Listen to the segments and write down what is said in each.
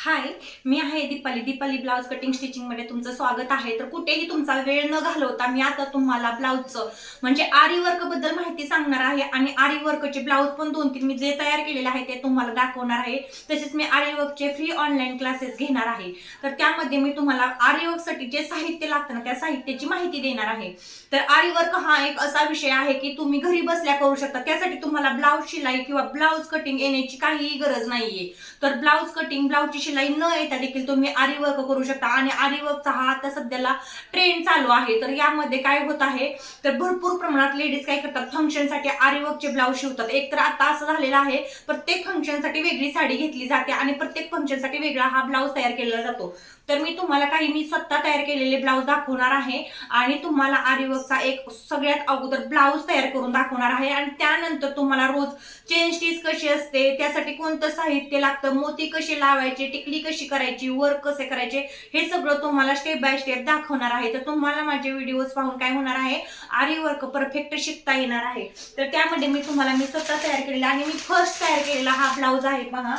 हाय, मी आहे Deepali blouse cutting स्टिचिंगमध्ये तुमचं स्वागत आहे. तर कुठेही तुमचा वेळ न घालवता मी आता तुम्हाला ब्लाउजचं म्हणजे आरी वर्क बद्दल माहिती सांगणार आहे आणि आरी वर्कचे ब्लाउज पण 2-3 मी जे तयार केलेले आहे ते तुम्हाला दाखवणार आहे. तसेच मी आरी वर्कचे फ्री ऑनलाईन क्लासेस घेणार आहे. तर त्यामध्ये मी तुम्हाला आरी वर्कसाठी जे साहित्य लागतं ना त्या साहित्याची माहिती देणार आहे. तर आरी वर्क हा एक असा विषय आहे की तुम्ही घरी बसल्या करू शकता. त्यासाठी तुम्हाला ब्लाउज शिलाई किंवा ब्लाउज कटिंग येण्याची काहीही गरज नाहीये. तर ब्लाउज कटिंग ब्लाउजची शिलाई न येता देखील तुम्ही आरी वर्क करू शकता आणि आरी वर्कचा हा आता सध्याला ट्रेंड चालू आहे. तर यामध्ये काय होत आहे तर भरपूर प्रमाणात लेडीज काय करतात फंक्शनसाठी आरी वर्कचे ब्लाउज शिवतात. एक तर आता असं झालेलं आहे प्रत्येक फंक्शनसाठी वेगळी साडी घेतली जाते आणि प्रत्येक फंक्शनसाठी वेगळा हा ब्लाउज तयार केला जातो. तर मी तुम्हाला मी स्वतः तयार केलेले ब्लाउज दाखवणार आहे आणि तुम्हाला आरी वर्कचा एक सगळ्यात अगोदर ब्लाउज तयार करून दाखवणार आहे आणि त्यानंतर तुम्हाला रोज चेन स्टिच कशी असते, त्यासाठी कोणतं साहित्य लागतं, मोती कसे लावायचे, टिकली कशी करायची, वर्क कसे करायचे, हे सगळं तुम्हाला स्टेप बाय स्टेप दाखवणार आहे. तर तुम्हाला माझे व्हिडिओज पाहून काय होणार आहे, आरी वर्क परफेक्ट शिकता येणार आहे. तर त्यामध्ये मी स्वतः तयार केलेला आणि मी फर्स्ट तयार केलेला हा ब्लाउज आहे पहा.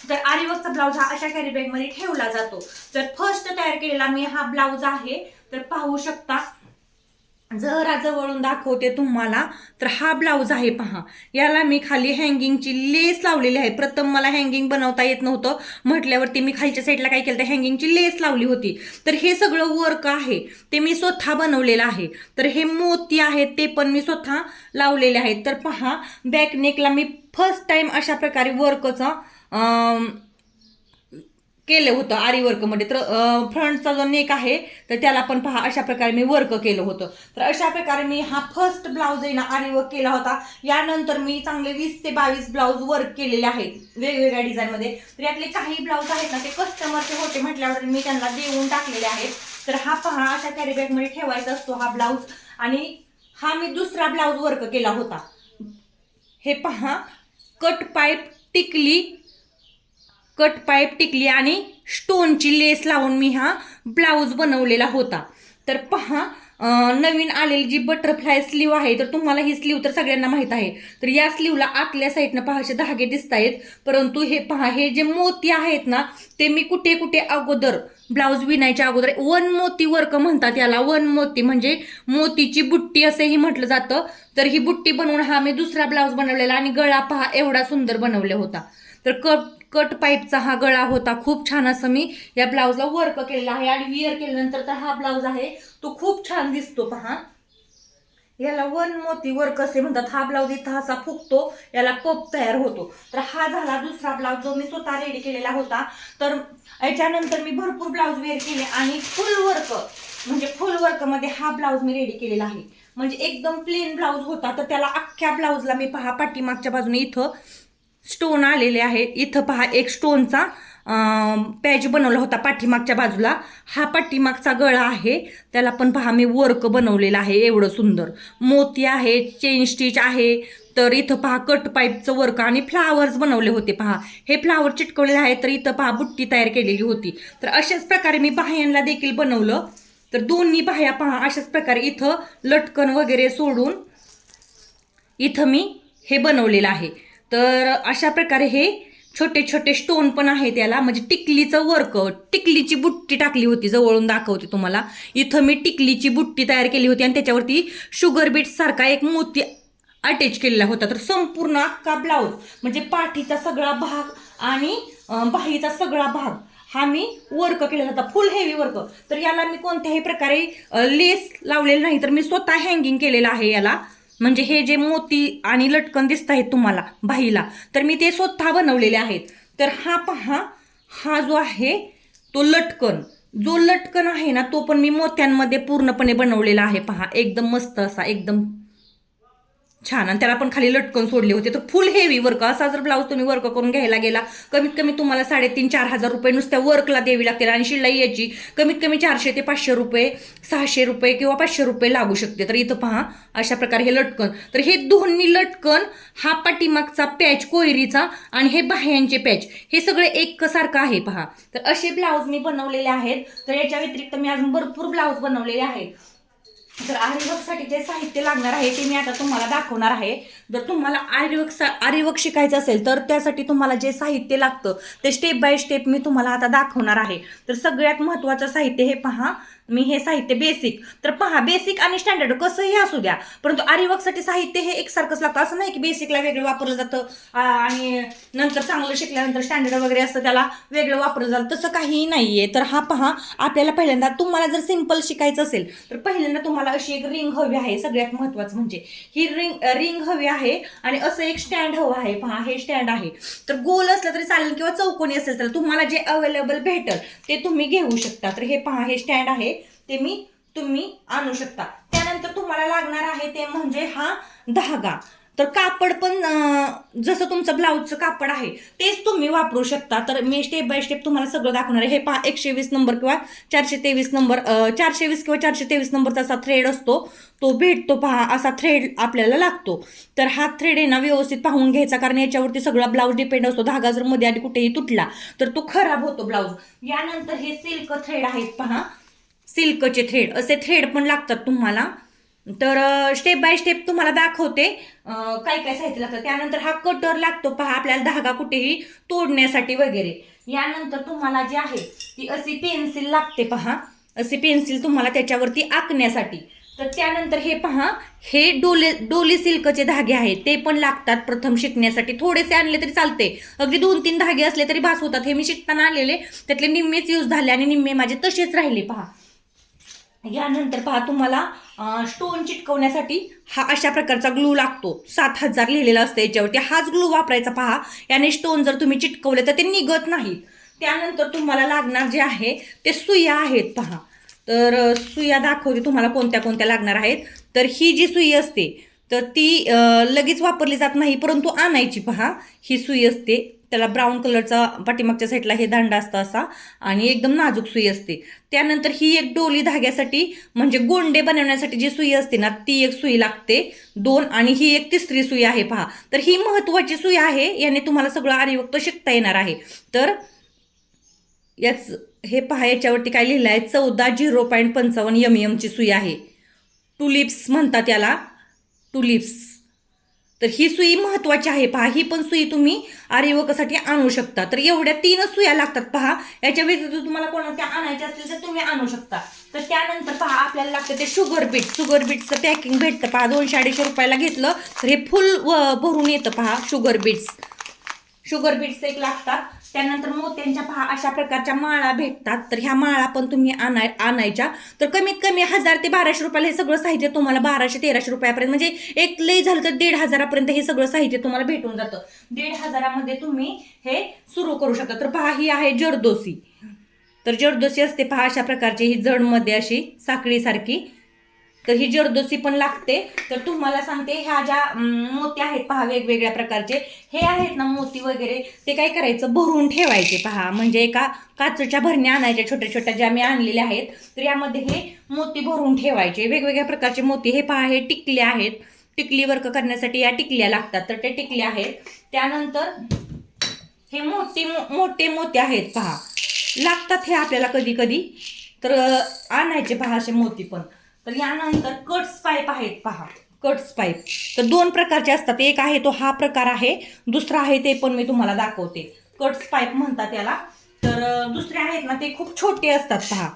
तर आरी वर्कचा ब्लाउज हा अशा कॅरी बॅग मध्ये ठेवला जातो. तर फर्स्ट तयार केलेला मी हा ब्लाउज आहे. तर पाहू शकता, जरा जवळून दाखवते तुम्हाला. तर हा ब्लाउज आहे पहा. याला मी खाली हँगिंगची लेस लावलेली आहे. प्रथम मला हँगिंग बनवता येत नव्हतं म्हटल्यावरती मी खालच्या साईडला काय केलं तर हँगिंगची लेस लावली होती. तर हे सगळं वर्क आहे ते मी स्वतः बनवलेलं आहे. तर हे मोती आहेत ते पण मी स्वतः लावलेले आहेत. तर पहा, बॅक नेकला मी फर्स्ट टाइम अशा प्रकारे वर्कचं केलं होतं आरी वर्कमध्ये. तर फ्रंटचा जो नेक आहे तर त्याला पण पहा अशा प्रकारे मी वर्क केलं होतं. तर अशा प्रकारे मी हा फर्स्ट ब्लाउज आहे ना आरी वर्क केला होता. यानंतर मी चांगले 20 ते 22 ब्लाउज वर्क केलेले आहेत वेगवेगळ्या डिझाईनमध्ये. तर यातले काही ब्लाउज आहेत ना ते कस्टमरचे होते म्हटल्यावर मी त्यांना देऊन टाकलेले आहेत. तर हा पहा अशा कॅरी बॅगमध्ये ठेवायचा असतो हा ब्लाउज. आणि हा मी दुसरा ब्लाउज वर्क केला होता. हे पहा, कट पाईप टिकली आणि स्टोनची लेस लावून मी हा ब्लाऊज बनवलेला होता. तर पहा, नवीन आलेली जी बटरफ्लाय स्लीव आहे तर तुम्हाला ही स्लीव तर सगळ्यांना माहित आहे. तर या स्लीवला आतल्या साईडनं पहा असे धागे दिसत आहेत. परंतु हे पहा, हे जे मोती आहेत ना ते मी कुठे कुठे अगोदर ब्लाऊज विणायच्या अगोदर वन मोती वर्क म्हणतात याला. वन मोती म्हणजे मोतीची बुट्टी असेही म्हटलं जातं. तर ही बुट्टी बनवून हा मी दुसरा ब्लाऊज बनवलेला आणि गळा पहा एवढा सुंदर बनवला होता. तर कट पाईपचा हा गळा होता. खूप छान असं मी या ब्लाऊजला वर्क केलेला आहे आणि विअर केल्यानंतर तर हा ब्लाऊज आहे तो खूप छान दिसतो पहा. याला वन मोती वर्क असे म्हणतात. हा ब्लाऊज इथं असा फुगतो, याला पप तयार होतो. तर हा झाला दुसरा ब्लाऊज जो मी स्वतः रेडी केलेला होता. तर याच्यानंतर मी भरपूर ब्लाऊज वेअर केले आणि फुल वर्क मध्ये हा ब्लाऊज मी रेडी केलेला आहे. म्हणजे एकदम प्लेन ब्लाऊज होता तर त्याला अख्ख्या ब्लाऊजला मी पहा पाठीमागच्या बाजूने इथं स्टोन आलेले आहे. इथं पहा एक स्टोनचा पॅच बनवला होता पाठीमागच्या बाजूला. हा पाठीमागचा गळा आहे त्याला पण पहा मी वर्क बनवलेला आहे एवढं सुंदर. मोती आहे, चेन स्टिच आहे. तर इथं पहा कट पाईपचं वर्क आणि फ्लावर्स बनवले होते पहा. हे फ्लावर चिटकवलेले आहे. तर इथं पहा बुट्टी तयार केलेली होती. तर अशाच प्रकारे मी बाह्यांना देखील बनवलं. तर दोन्ही बाह्या पहा अशाच प्रकारे इथं लटकन वगैरे सोडून इथं मी हे बनवलेलं आहे. तर अशा प्रकारे हे छोटे छोटे स्टोन पण आहेत याला. म्हणजे टिकलीचं वर्क, टिकलीची बुट्टी टाकली होती. जवळून दाखवते तुम्हाला. इथं मी टिकलीची बुट्टी तयार केली होती आणि त्याच्यावरती शुगर बीट सारखा एक मोती अटॅच केलेला होता. तर संपूर्ण अख्खा ब्लाऊज म्हणजे पाठीचा सगळा भाग आणि बाहीचा सगळा भाग हा मी वर्क केलेला होता. फुल हेवी वर्क. तर याला मी कोणत्याही प्रकारे लेस लावलेलं नाही. तर मी स्वतः हँगिंग केलेलं आहे याला. म्हणजे हे जे मोती आणि लटकन दिसत आहेत तुम्हाला बाहीला तर मी ते स्वतः बनवलेले आहेत. तर हा पहा, हा जो आहे तो लटकन आहे ना तो पण मी मोत्यांमध्ये पूर्णपणे बनवलेला आहे पहा. एकदम मस्त असा, एकदम छान. आणि त्याला पण खाली लटकन सोडले होते. तर फुल हेवी वर्क. असा जर ब्लाऊज तुम्ही वर्क करून घ्यायला गेला कमीत कमी तुम्हाला 3,500-4,000 हजार रुपये नुसत्या वर्कला द्यावी लागतील आणि शिलाई याची कमीत कमी 400 ते 500 रुपये, 600 रुपये किंवा 500 रुपये लागू शकते. तर इथं पहा अशा प्रकारे हे लटकन. तर हे दोन्ही लटकन, हा पाठीमागचा पॅच कोयरीचा आणि हे बाह्यांचे पॅच, हे सगळे एकसारखं आहे पहा. तर असे ब्लाऊज मी बनवलेले आहेत. तर याच्या व्यतिरिक्त मी अजून भरपूर ब्लाऊज बनवलेले आहेत. तर आरीवर्कसाठी जे साहित्य लागणार आहे ते मी आता तुम्हाला दाखवणार आहे. जर तुम्हाला आरीवर्क शिकायचं असेल तर त्यासाठी तुम्हाला जे साहित्य लागतं ते स्टेप बाय स्टेप मी तुम्हाला आता दाखवणार आहे. तर सगळ्यात महत्त्वाचं साहित्य हे पहा, मी हे साहित्य बेसिक, तर पहा बेसिक आणि स्टँडर्ड कसंही असू द्या, परंतु आरीवर्कसाठी साहित्य हे एकसारखंच लागतं. असं नाही की बेसिकला वेगळं वापरलं जातं आणि नंतर चांगलं शिकल्यानंतर स्टँडर्ड वगैरे असतं त्याला वेगळं वापरलं जातं, तसं काहीही नाहीये. तर हा पहा, आपल्याला पहिल्यांदा तुम्हाला जर सिंपल शिकायचं असेल तर पहिल्यांदा तुम्हाला अशी एक रिंग हवी आहे. सगळ्यात महत्त्वाचं म्हणजे ही रिंग हवी आहे आणि असं एक स्टँड हवं आहे. पहा हे स्टँड आहे. तर गोल असलं तरी चालेल किंवा चौकोनी असेल तर तुम्हाला जे अवेलेबल भेटेल ते तुम्ही घेऊ शकता. तर हे पहा हे स्टँड आहे, ते तुम्ही आणू शकता. त्यानंतर तुम्हाला लागणार आहे ते म्हणजे हा धागा. तर कापड पण जसं तुमचं ब्लाऊजचं कापड आहे तेच तुम्ही वापरू शकता. तर मी स्टेप बाय स्टेप तुम्हाला सगळं दाखवणार आहे. हे पहा 120 नंबर किंवा 423 नंबर 420 किंवा 423 नंबरचा असा थ्रेड असतो, तो भेटतो. पहा असा थ्रेड आपल्याला लागतो. तर हा थ्रेड आहे ना व्यवस्थित पाहून घ्यायचा, कारण याच्यावरती सगळा ब्लाऊज डिपेंड असतो. धागा जर मध्ये आधी कुठेही तुटला तर तो खराब होतो ब्लाऊज. यानंतर हे सिल्क थ्रेड आहेत. पहा सिल्कचे थ्रेड, असे थ्रेड पण लागतात तुम्हाला. तर स्टेप बाय स्टेप तुम्हाला दाखवते काय काय साहित्य लागतं. त्यानंतर हा कटर लागतो. पहा आपल्याला धागा कुठेही तोडण्यासाठी वगैरे. यानंतर तुम्हाला जी आहे ती अशी पेन्सिल लागते. पहा अशी पेन्सिल तुम्हाला त्याच्यावरती आखण्यासाठी. तर त्यानंतर हे पहा हे डोली सिल्कचे धागे आहेत, ते पण लागतात प्रथम शिकण्यासाठी. थोडेसे आणले तरी चालते, अगदी 2-3 धागे असले तरी बास होतात. हे मी शिकताना आणलेले, त्यातले निम्मेच यूज झाले आणि निम्मे माझे तसेच राहिले. पहा यानंतर पहा तुम्हाला स्टोन चिटकवण्यासाठी हा अशा प्रकारचा ग्लू लागतो. 7000 लिहिलेला असतं याच्यावरती. हाच ग्लू वापरायचा. पहा याने स्टोन जर तुम्ही चिटकवले तर ते निघत नाहीत. त्यानंतर तुम्हाला लागणार जे आहे ते सुया आहेत. पहा तर सुया दाखवते तुम्हाला कोणत्या कोणत्या लागणार आहेत. तर ही जी सुई असते तर ती लगेच वापरली जात नाही, परंतु आणायची. पहा ही सुई असते, त्याला ब्राऊन कलरचा पाठीमागच्या साईडला हे दांडा असतं असा आणि एकदम नाजूक सुई असते. त्यानंतर ही एक डोली धाग्यासाठी म्हणजे गोंडे बनवण्यासाठी जी सुई असते ना ती एक सुई लागते 2, आणि ही एक तिसरी सुई आहे. पहा तर ही महत्त्वाची सुई आहे, याने तुम्हाला सगळं आरीवर्क शिकता येणार आहे. तर याच हे पहा याच्यावरती काय लिहिलं आहे, 14.0.55 mm ची सुई आहे. टुलिप्स म्हणतात याला, टुलिप्स. तर ही सुई महत्त्वाची आहे. पहा ही पण सुई तुम्ही आरीवर्कसाठी आणू शकता. तर एवढ्या 3च सुया लागतात. पहा याच्या व्यतिरिक्त तुम्हाला कोणत्या आणायच्या असतील तर तुम्ही आणू शकता. तर त्यानंतर पहा आपल्याला लागतं ते शुगर बीट्सचं पॅकिंग भेटतं. पहा 200-250 रुपयाला घेतलं तर हे फुल भरून येतं. पहा शुगर बीट्स एक लागतात. त्यानंतर मोत्यांच्या पहा अशा प्रकारच्या माळा भेटतात. तर ह्या माळा पण तुम्ही आणायच्या. तर कमीत कमी 1000 ते 1200 रुपयाला हे सगळं साहित्य तुम्हाला 1200-1300 रुपयापर्यंत, म्हणजे एक लई झालं तर 1500 हे सगळं साहित्य तुम्हाला भेटून जातं. 1500 तुम्ही हे सुरू करू शकता. तर पहा ही आहे जरदोसी. तर जरदोसी असते पहा अशा प्रकारची, ही जडमध्ये अशी साखळीसारखी. तर ही जरदोसी पण लागते. तर तुम्हाला सांगते ह्या ज्या मोती आहेत पहा वेगवेगळ्या प्रकारचे हे आहेत ना मोती वगैरे, ते काय करायचं भरून ठेवायचे. पहा म्हणजे एका काचेच्या भरण्या आणायच्या छोट्या छोट्या ज्या मी आणलेल्या आहेत. तर यामध्ये हे मोती भरून ठेवायचे. वेगवेगळ्या प्रकारचे मोती. हे पहा हे टिकल्या आहेत, टिकली वर्क करण्यासाठी या टिकल्या लागतात. तर ते टिकल्या आहेत. त्यानंतर हे मोठे मोती आहेत. पहा लागतात हे आपल्याला कधी कधी, तर आणायचे पहा असे मोती पण. तर यानंतर कट्स पाईप आहेत. पहा कट्स पाईप तर 2 प्रकारचे असतात. एक आहे तो हा प्रकार आहे, दुसरा आहे ते पण मी तुम्हाला दाखवते. कट्स पाईप म्हणतात याला. तर दुसरे आहेत ना ते खूप छोटे असतात. पहा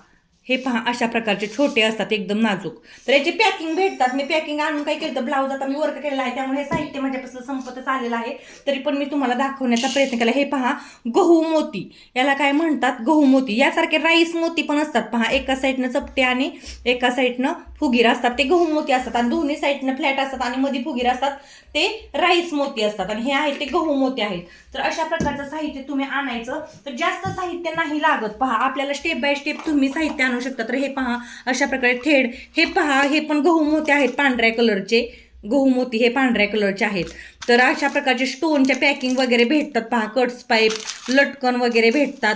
हे पहा अशा प्रकारचे छोटे असतात, एकदम नाजूक. तर याची पॅकिंग भेटतात. मी पॅकिंग आणून काय केलं तर ब्लाऊज आता मी वर्क केलेला आहे त्यामुळे हे साहित्य माझ्यापासून संपतच आलेलं आहे, तरी पण मी तुम्हाला दाखवण्याचा प्रयत्न केला. हे पहा गहू मोती, याला काय म्हणतात गहू मोती. यासारखे राईस मोती पण असतात. पहा एका साईडनं चपटे आणि एका साईडनं फुगीर असतात, ते गहू मोती असतात. आणि दोन्ही साईडनं फ्लॅट असतात आणि मध्ये फुगीर असतात, ते राईस मोती असतात. आणि हे आहेत ते गहू मोती आहेत. तर अशा प्रकारचं साहित्य तुम्ही आणायचं. तर जास्त साहित्य नाही लागत. पहा आपल्याला स्टेप बाय स्टेप तुम्ही साहित्य आणू शकता. तर हे पहा अशा प्रकारे थ्रेड. हे पहा हे पण गहू मोती आहेत पांढऱ्या कलरचे. गहू मोती हे पांढऱ्या कलरचे आहेत. तर अशा प्रकारचे स्टोनच्या पॅकिंग वगैरे भेटतात. पहा कट्स पाईप, लटकन वगैरे भेटतात.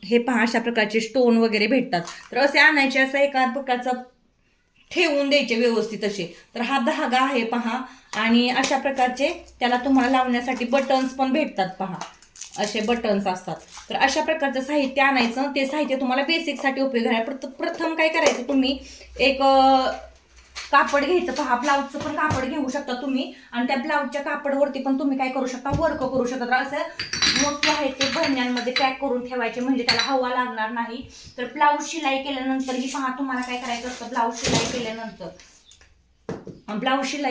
हे पहा अशा प्रकारचे स्टोन वगैरे भेटतात. तर असे आणायचे, असं एका प्रकारचं ठेवून द्यायचे व्यवस्थित असे. तर हा धागा आहे पहा, आणि अशा प्रकारचे त्याला तुम्हाला लावण्यासाठी बटन्स पण भेटतात. पहा असे बटन्स असतात. तर अशा प्रकारचं साहित्य आणायचं. ते साहित्य तुम्हाला बेसिकसाठी उपयोग आहे. प्रथम काय करायचं, तुम्ही एक कापड घ्यायचं पहा, ब्लाऊजचं पण कापड घेऊ शकता तुम्ही आणि त्या ब्लाऊजच्या कापडवरती पण तुम्ही काय करू शकता, वर्क करू शकता. तर असं मोठं आहे ते बरण्यांमध्ये पॅक करून ठेवायचे म्हणजे त्याला हवा लागणार नाही. तर ब्लाऊज शिलाई केल्यानंतर ही पहा तुम्हाला काय करायचं असतं, ब्लाऊज शिलाई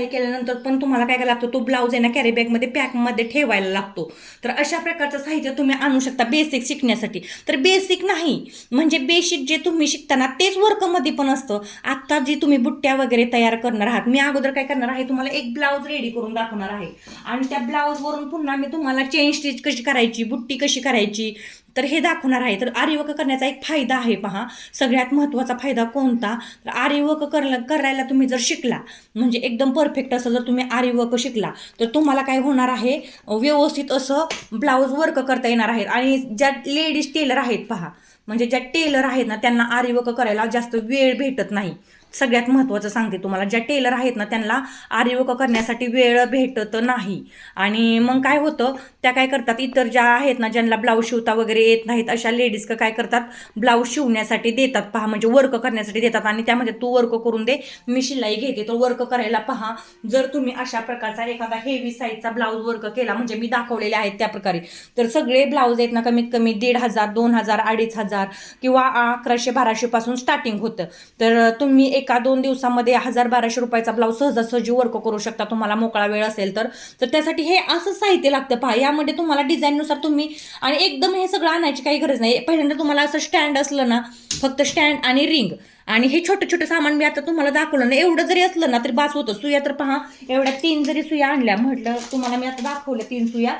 केल्यानंतर पण तुम्हाला काय करायला लागतं, तो ब्लाऊज आहे ना कॅरी बॅगमध्ये पॅकमध्ये ठेवायला लागतो. तर अशा प्रकारचं साहित्य तुम्ही आणू शकता बेसिक शिकण्यासाठी. तर बेसिक नाही म्हणजे बेसिक जे तुम्ही शिकताना तेच वर्कमध्ये पण असतं. आता जी तुम्ही बुट्ट्या वगैरे तयार करणार आहात, मी अगोदर काय करणार आहे, तुम्हाला एक ब्लाऊज रेडी करून दाखवणार आहे आणि त्या ब्लाऊजवरून पुन्हा मी तुम्हाला चेन स्टिच कशी करायची, बुट्टी कशी करायची तर हे दाखवणार आहे. तर आरी वर्क करण्याचा एक फायदा आहे पहा, सगळ्यात महत्त्वाचा फायदा कोणता, तर आरी वर्क करायला तुम्ही जर शिकला म्हणजे एकदम परफेक्ट असं जर तुम्ही आरी वर्क शिकला तर तुम्हाला काय होणार आहे, व्यवस्थित असं ब्लाऊज वर्क करता येणार आहे. आणि ज्या लेडीज टेलर आहेत पहा, म्हणजे ज्या टेलर आहेत ना त्यांना आरी वर्क करायला जास्त वेळ भेटत नाही. सगळ्यात महत्त्वाचं सांगते तुम्हाला, ज्या टेलर आहेत ना त्यांना आरी वर्क करण्यासाठी वेळ भेटत नाही. आणि मग काय होतं, त्या काय करतात, इतर ज्या आहेत ना ज्यांना ब्लाऊज शिवता वगैरे येत नाहीत अशा लेडीज काय करतात, ब्लाऊज शिवण्यासाठी देतात पहा, म्हणजे वर्क करण्यासाठी देतात आणि त्यामध्ये तू वर्क करून दे मी शिलाई घेते. तो वर्क करायला पहा, जर तुम्ही अशा प्रकारचा एखादा हेवी साईजचा ब्लाऊज वर्क केला म्हणजे मी दाखवलेले आहेत त्या प्रकारे, तर सगळे ब्लाऊज आहेत ना कमीत कमी 1500, 2000, 2500 किंवा 1100-1200 पासून स्टार्टिंग होतं. तर तुम्ही एका 2 दिवसामध्ये 1000-1200 रुपयाचा ब्लाऊज सहजासहजी वर्क करू शकता, तुम्हाला मोकळा वेळ असेल तर. त्यासाठी हे असं साहित्य लागतं पहा, यामध्ये तुम्हाला डिझाईननुसार तुम्ही आणि एकदम हे सगळं आणायची काही गरज नाही. पहिल्यांदा तुम्हाला असं स्टँड असलं ना, फक्त स्टँड आणि रिंग आणि हे छोटं छोटं सामान मी आता तुम्हाला दाखवलं ना, एवढं जरी असलं ना तरी बास होतं. सुया तर पहा, एवढ्या 3 जरी सुया आणल्या, म्हटलं तुम्हाला मी आता दाखवल्या 3 सुया,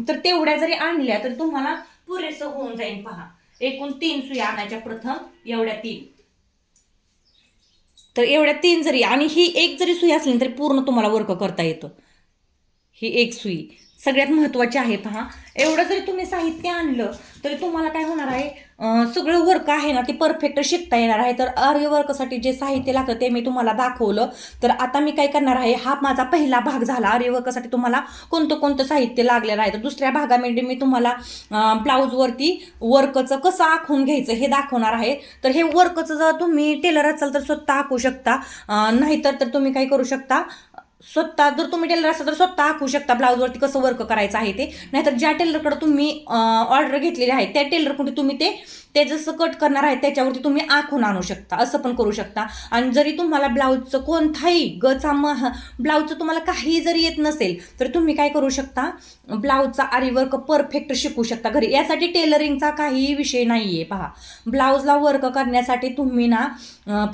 तर तेवढ्या जरी आणल्या तर तुम्हाला पुरेसं होऊन जाईल पहा. एकूण 3 सुया आणायच्या प्रथम, एवढ्या 3, तर एवढ्या 3 जरी आणि ही एक जरी सुई असली तरी पूर्ण तुम्हाला वर्क करता येतं. ही एक सुई सगळ्यात महत्त्वाची आहे पहा. एवढं जरी तुम्ही साहित्य आणलं तरी तुम्हाला काय होणार आहे, सगळं वर्क आहे ना ते परफेक्ट शिकता येणार आहे. तर आरी वर्कसाठी जे साहित्य लागतं ते मी तुम्हाला दाखवलं. तर आता मी काय करणार आहे, हा माझा पहिला भाग झाला. आरी वर्कसाठी तुम्हाला कोणतं कोणतं साहित्य लागलेलं आहे. तर दुसऱ्या भागामध्ये मी तुम्हाला ब्लाऊजवरती वर्कचं कसं आखून घ्यायचं हे दाखवणार आहे. तर हे वर्कचं जर तुम्ही टेलर असाल तर स्वतः आखू शकता, नाहीतर तर तुम्ही काय करू शकता, स्वतः जर तुम्ही टेलर असाल तर स्वतः आखू शकता ब्लाऊजवरती कसं वर्क करायचं आहे ते. नाहीतर ज्या टेलरकडे तुम्ही ऑर्डर घेतलेली आहे त्या टेलरकडे तुम्ही ते जसं कट करणार आहे त्याच्यावरती तुम्ही आखून आणू शकता, असं पण करू शकता. आणि जरी तुम्हाला ब्लाऊजचं कोणताही ब्लाऊजचं तुम्हाला काही जरी येत नसेल तर तुम्ही काय करू शकता, ब्लाऊजचा आरी वर्क परफेक्ट शिकू शकता घरी. यासाठी टेलरिंगचा काही विषय नाही आहे पहा. ब्लाऊजला वर्क करण्यासाठी तुम्ही ना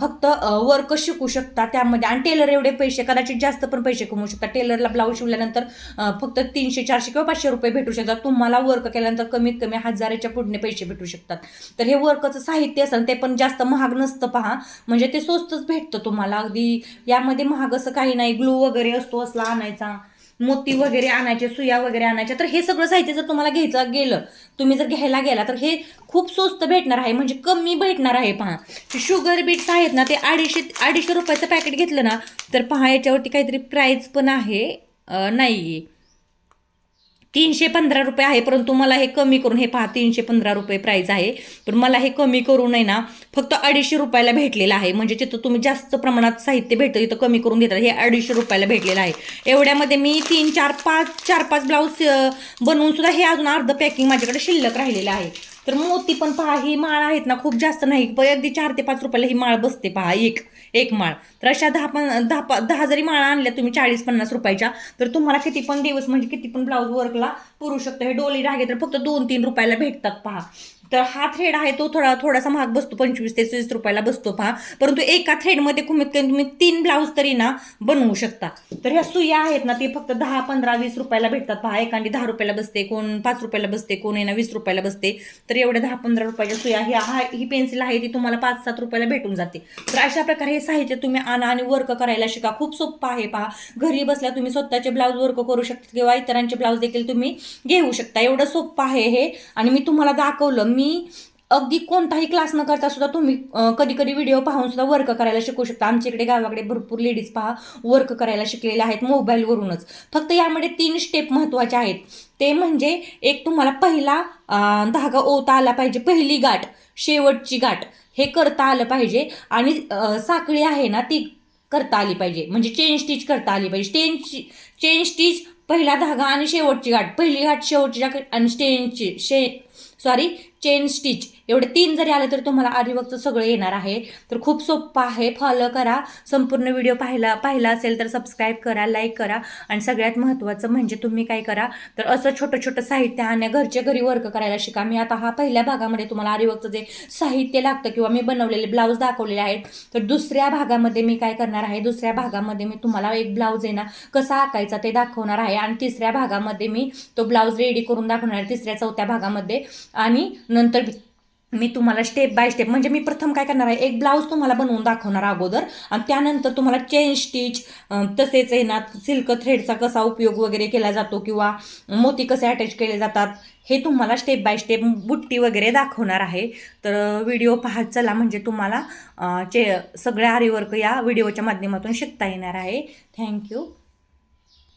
फक्त वर्क शिकू शकता त्यामध्ये. आणि टेलर एवढे पैसे, कदाचित जास्त पण पैसे कमवू शकता. टेलरला ब्लाऊज शिवल्यानंतर फक्त 300, 400 किंवा 500 रुपये भेटू शकतात. तुम्हाला वर्क केल्यानंतर कमीत कमी 1000च्या पुढे पैसे भेटू शकतात. तर हे वर्कचं साहित्य असेल ते पण जास्त महाग नसतं पहा, म्हणजे ते स्वस्तच भेटतं तुम्हाला. अगदी यामध्ये महाग असं काही नाही. ग्लू वगैरे असतो असला आणायचा, मोती वगैरे आणायचे, सुया वगैरे आणायच्या. तर हे सगळं साहित्य जर तुम्हाला घ्यायचं गेलं, तुम्ही जर घ्यायला गेला तर हे खूप स्वस्त भेटणार आहे, म्हणजे कमी भेटणार आहे पहा. शुगर बीट्स आहेत ना ते 250 रुपयाचं पॅकेट घेतलं ना तर पहा याच्यावरती काहीतरी प्राईस पण आहे, नाही 315 रुपये आहे, परंतु मला हे कमी करून, हे पहा 315 रुपये प्राईस आहे, पण मला हे कमी करून आहे ना फक्त 250 रुपयाला भेटलेलं आहे. म्हणजे तिथं तुम्ही जास्त प्रमाणात साहित्य भेटतं, इथं कमी करून देतात. हे 250 रुपयाला भेटलेलं आहे. एवढ्यामध्ये मी 4-5 ब्लाऊज बनवून सुद्धा हे अजून अर्ध पॅकिंग माझ्याकडे शिल्लक राहिलेलं आहे. तर मोती पण पहा, ही माळ आहेत ना खूप जास्त नाही, अगदी 4 ते 5 रुपयाला ही माळ बसते पहा, एक माळ. तर अशा 10 जरी माळा आणल्या तुम्ही 40-50 रुपयाच्या तर तुम्हाला किती पण दिवस म्हणजे किती पण ब्लाऊज वर्कला पुरू शकतो. हे डोली धागे तर फक्त 2-3 रुपयाला भेटतात पहा. तर हा थ्रेड आहे तो थोडासा महाग बसतो, 25 ते 30 रुपयाला बसतो पहा. परंतु एका थ्रेडमध्ये कमीत कमी तुम्ही 3 ब्लाऊज तरी ना बनवू शकता. तर ह्या सुया आहेत ना ते फक्त 10, 15, 20 रुपयाला भेटतात पहा. एखादी 10 रुपयाला बसते, कोण 5 रुपयाला बसते, कोण आहे ना 20 रुपयाला बसते. तर एवढ्या 10-15 रुपयाच्या सुया ही पेन्सिल आहे ती तुम्हाला 5-7 रुपयाला भेटून जाते. तर अशा प्रकारे हे साहित्य तुम्ही आणा आणि वर्क करायला शिका. खूप सोपं आहे पहा. घरी बसल्या तुम्ही स्वतःचे ब्लाऊज वर्क करू शकता किंवा इतरांचे ब्लाऊज देखील तुम्ही घेऊ शकता. एवढं सोपं आहे हे. आणि मी तुम्हाला दाखवलं, मी अगदी कोणताही क्लास न करता सुद्धा तुम्ही कधी कधी व्हिडिओ पाहून सुद्धा वर्क करायला शिकू शकता. आमच्या इकडे गावाकडे भरपूर लेडीज पहा वर्क करायला शिकलेल्या आहेत मोबाईलवरूनच. फक्त यामध्ये 3 स्टेप महत्त्वाचे आहेत. ते म्हणजे एक, तुम्हाला पहिला धागा ओवता आला पाहिजे, पहिली गाठ, शेवटची गाठ हे करता आलं पाहिजे. आणि साखळी आहे ना ती करता आली पाहिजे, म्हणजे चेन स्टिच करता आली पाहिजे. चेन स्टिच पहिला धागा आणि शेवटची गाठ, पहिली गाठ शेवटची गाठ आणि चेन स्टिच एवढे 3 जरी आले तर तुम्हाला आरीवर्कचं सगळं येणार आहे. तर खूप सोपं आहे, फॉलो करा. संपूर्ण व्हिडिओ पाहिला असेल तर सबस्क्राईब करा, लाईक करा. आणि सगळ्यात महत्त्वाचं म्हणजे तुम्ही काय करा तर असं छोटं छोटं साहित्य आणण्या, घरच्या घरी वर्क करायला शिका. मी आता हा पहिल्या भागामध्ये तुम्हाला आरीवर्कचं जे साहित्य लागतं किंवा मी बनवलेले ब्लाऊज दाखवलेले आहेत. तर दुसऱ्या भागामध्ये मी काय करणार आहे, दुसऱ्या भागामध्ये मी तुम्हाला एक ब्लाऊज आहे ना कसा आकायचा ते दाखवणार आहे. आणि तिसऱ्या भागामध्ये मी तो ब्लाऊज रेडी करून दाखवणार आहे, तिसऱ्या चौथ्या भागामध्ये. आणि नंतर मी तुम्हाला स्टेप बाय स्टेप, म्हणजे मी प्रथम काय करणार आहे, एक ब्लाऊज तुम्हाला बनवून दाखवणार अगोदर. आणि त्यानंतर तुम्हाला चेन स्टिच, तसेच आहे ना सिल्क थ्रेडचा कसा उपयोग वगैरे केला जातो किंवा मोती कसे अटॅच केले जातात हे तुम्हाला स्टेप बाय स्टेप बुट्टी वगैरे दाखवणार आहे. तर व्हिडिओ पाहत चला, म्हणजे तुम्हाला सगळ्या आरीवर्क या व्हिडिओच्या माध्यमातून शिकता येणार आहे. थँक्यू.